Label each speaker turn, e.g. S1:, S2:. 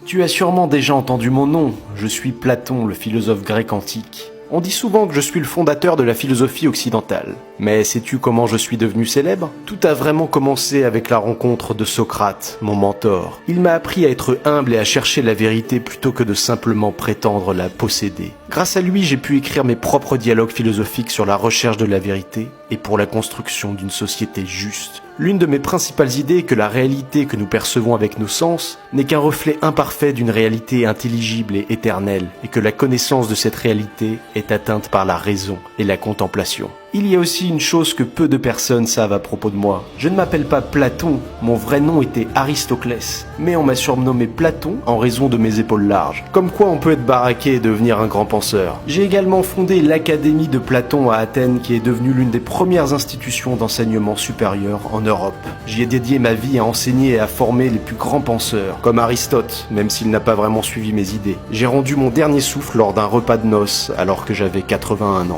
S1: Tu as sûrement déjà entendu mon nom, je suis Platon, le philosophe grec antique. On dit souvent que je suis le fondateur de la philosophie occidentale. Mais sais-tu comment je suis devenu célèbre? Tout a vraiment commencé avec la rencontre de Socrate, mon mentor. Il m'a appris à être humble et à chercher la vérité plutôt que de simplement prétendre la posséder. Grâce à lui, j'ai pu écrire mes propres dialogues philosophiques sur la recherche de la vérité et pour la construction d'une société juste. L'une de mes principales idées est que la réalité que nous percevons avec nos sens n'est qu'un reflet imparfait d'une réalité intelligible et éternelle, et que la connaissance de cette réalité est atteinte par la raison et la contemplation. Il y a aussi une chose que peu de personnes savent à propos de moi. Je ne m'appelle pas Platon, mon vrai nom était Aristoclès, mais on m'a surnommé Platon en raison de mes épaules larges. Comme quoi on peut être baraqué et devenir un grand penseur. J'ai également fondé l'Académie de Platon à Athènes qui est devenue l'une des premières institutions d'enseignement supérieur en Europe. J'y ai dédié ma vie à enseigner et à former les plus grands penseurs, comme Aristote, même s'il n'a pas vraiment suivi mes idées. J'ai rendu mon dernier souffle lors d'un repas de noces alors que j'avais 81 ans.